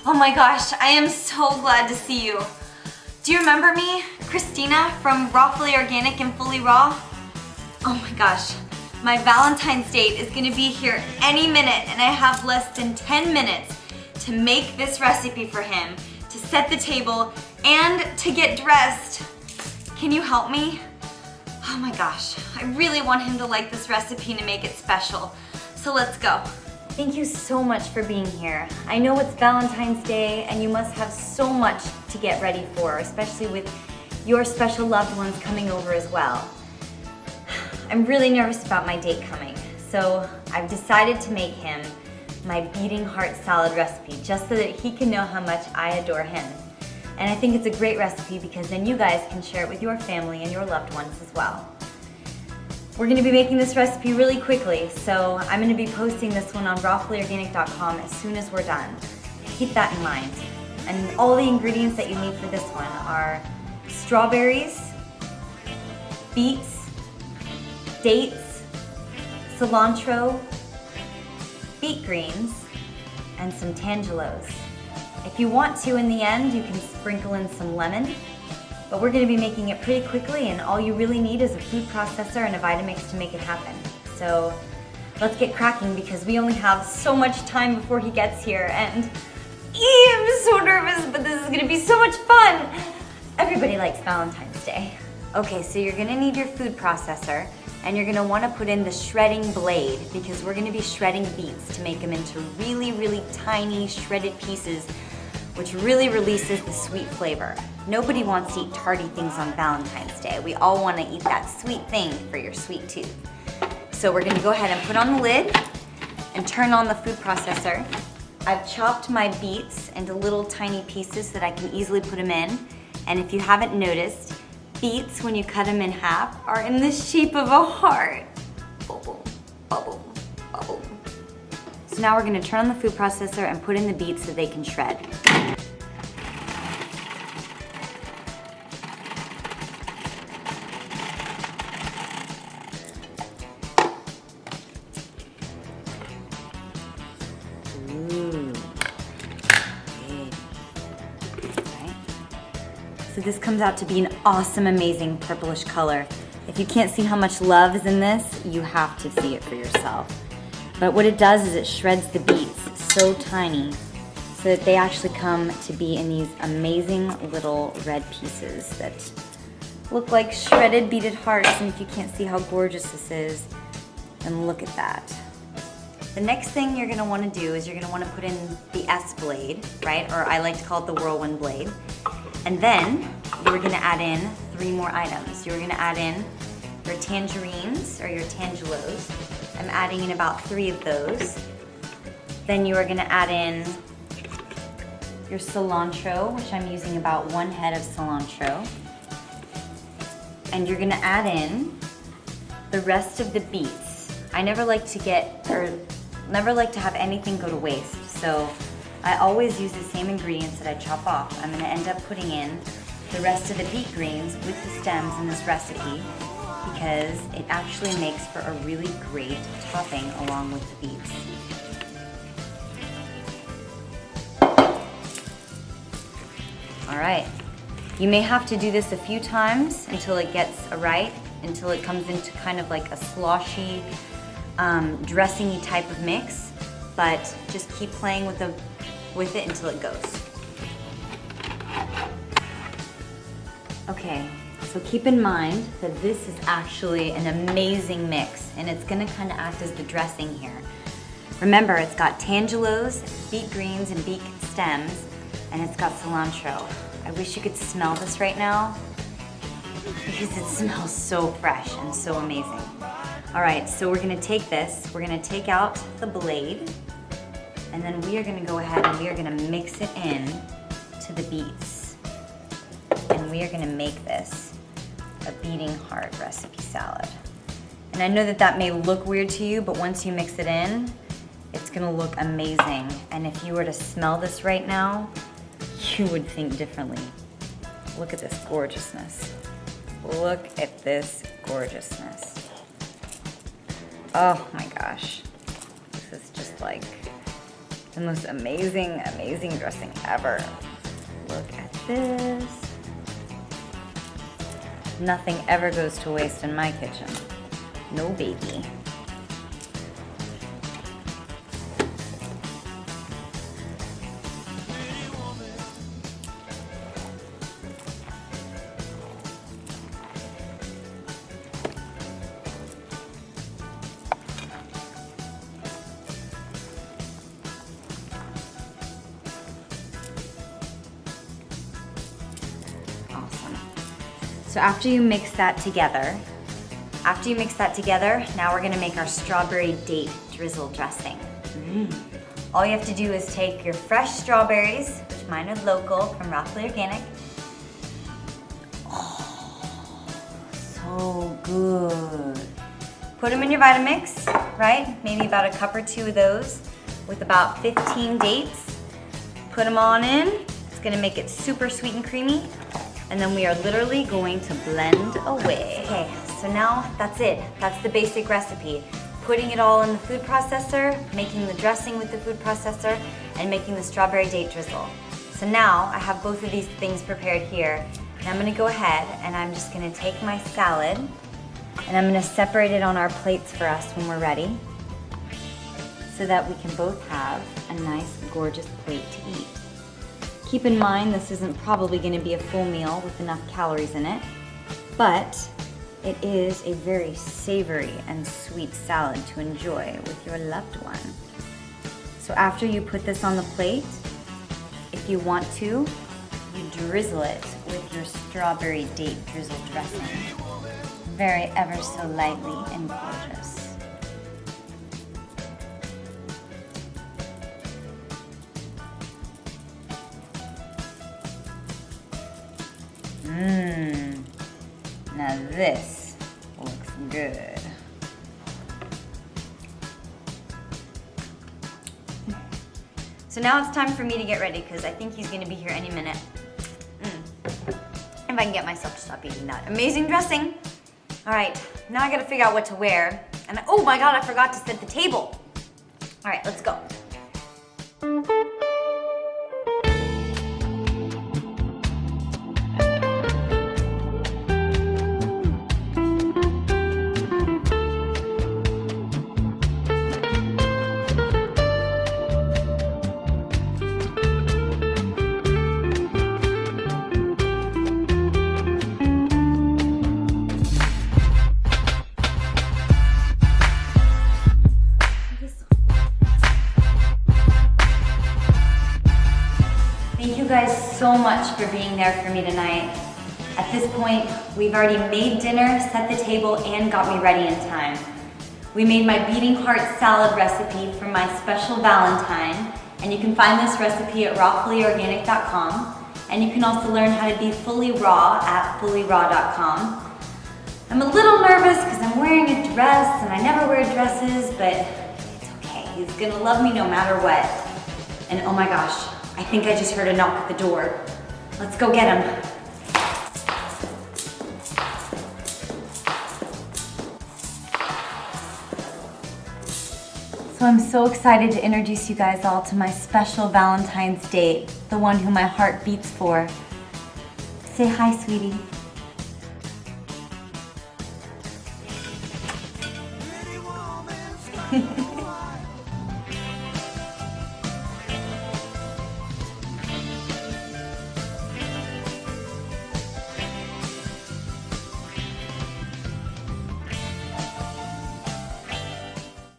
Oh my gosh, I am so glad to see you. Do you remember me? Christina from Rawfully Organic and Fully Raw? Oh my gosh, my Valentine's date is gonna be here any minute and I have less than 10 minutes to make this recipe for him, to set the table, and to get dressed. Can you help me? Oh my gosh, I really want him to like this recipe to make it special. So let's go. Thank you so much for being here. I know it's Valentine's Day and you must have so much to get ready for, especially with your special loved ones coming over as well. I'm really nervous about my date coming, so I've decided to make him my beating heart salad recipe just so that he can know how much I adore him. And I think it's a great recipe because then you guys can share it with your family and your loved ones as well. We're gonna be making this recipe really quickly, so I'm gonna be posting this one on rawfullyorganic.com as soon as we're done. Keep that in mind. And all the ingredients that you need for this one are strawberries, beets, dates, cilantro, beet greens, and some tangelos. If you want to, in the end, you can sprinkle in some lemon. But we're gonna be making it pretty quickly and all you really need is a food processor and a Vitamix to make it happen. So let's get cracking because we only have so much time before he gets here and I'm so nervous, but this is gonna be so much fun. Everybody likes Valentine's Day. Okay, so you're gonna need your food processor and you're gonna wanna put in the shredding blade because we're gonna be shredding beets to make them into really, really tiny shredded pieces which really releases the sweet flavor. Nobody wants to eat tarty things on Valentine's Day. We all want to eat that sweet thing for your sweet tooth. So we're going to go ahead and put on the lid and turn on the food processor. I've chopped my beets into little tiny pieces so that I can easily put them in. And if you haven't noticed, beets, when you cut them in half, are in the shape of a heart. Bubble, bubble, bubble. So now we're going to turn on the food processor and put in the beets so they can shred. So this comes out to be an awesome, amazing purplish color. If you can't see how much love is in this, you have to see it for yourself. But what it does is it shreds the beets so tiny so that they actually come to be in these amazing little red pieces that look like shredded beaded hearts. And if you can't see how gorgeous this is, then look at that. The next thing you're gonna wanna do is you're gonna wanna put in the S blade, right? Or I like to call it the whirlwind blade. And then you're gonna add in 3 more items. You're gonna add in your tangerines or your tangelos. I'm adding in about 3 of those. Then you are gonna add in your cilantro, which I'm using about 1 head of cilantro. And you're gonna add in the rest of the beets. I never like to have anything go to waste. So I always use the same ingredients that I chop off. I'm gonna end up putting in the rest of the beet greens with the stems in this recipe because it actually makes for a really great topping along with the beets. All right, you may have to do this a few times until it gets right, until it comes into kind of like a sloshy, dressing-y type of mix, but just keep playing with it until it goes. Okay, so keep in mind that this is actually an amazing mix and it's gonna kind of act as the dressing here. Remember, it's got tangelos, beet greens, and beet stems, and it's got cilantro. I wish you could smell this right now because it smells so fresh and so amazing. All right, so we're gonna take this, we're gonna take out the blade, and then we are gonna go ahead and we are gonna mix it in to the beets. And we are gonna make this a beating heart recipe salad. And I know that that may look weird to you, but once you mix it in, it's gonna look amazing. And if you were to smell this right now, you would think differently. Look at this gorgeousness. Look at this gorgeousness. Oh my gosh. This is just like The most amazing, amazing dressing ever. Look at this. Nothing ever goes to waste in my kitchen. No baby. So after you mix that together, now we're gonna make our strawberry date drizzle dressing. All you have to do is take your fresh strawberries, which mine are local from Rockland Organic. Oh, so good. Put them in your Vitamix, right? Maybe about a cup or two of those with about 15 dates. Put them on in. It's gonna make it super sweet and creamy. And then we are literally going to blend away. Okay, so now that's it. That's the basic recipe. Putting it all in the food processor, making the dressing with the food processor, and making the strawberry date drizzle. So now I have both of these things prepared here. And I'm gonna go ahead and I'm just gonna take my salad and I'm gonna separate it on our plates for us when we're ready so that we can both have a nice, gorgeous plate to eat. Keep in mind, this isn't probably going to be a full meal with enough calories in it, but it is a very savory and sweet salad to enjoy with your loved one. So after you put this on the plate, if you want to, you drizzle it with your strawberry date drizzle dressing. Very ever so lightly and gorgeous. Now this looks good. So now it's time for me to get ready because I think he's gonna be here any minute. If I can get myself to stop eating that amazing dressing. All right, now I gotta figure out what to wear. And oh my God, I forgot to set the table. All right, let's go. Thank you guys so much for being there for me tonight. At this point, we've already made dinner, set the table, and got me ready in time. We made my beating heart salad recipe for my special Valentine, and you can find this recipe at rawfullyorganic.com, and you can also learn how to be fully raw at fullyraw.com. I'm a little nervous because I'm wearing a dress, and I never wear dresses, but it's okay. He's gonna love me no matter what. And oh my gosh, I think I just heard a knock at the door. Let's go get him. So I'm so excited to introduce you guys all to my special Valentine's date, the one who my heart beats for. Say hi, sweetie.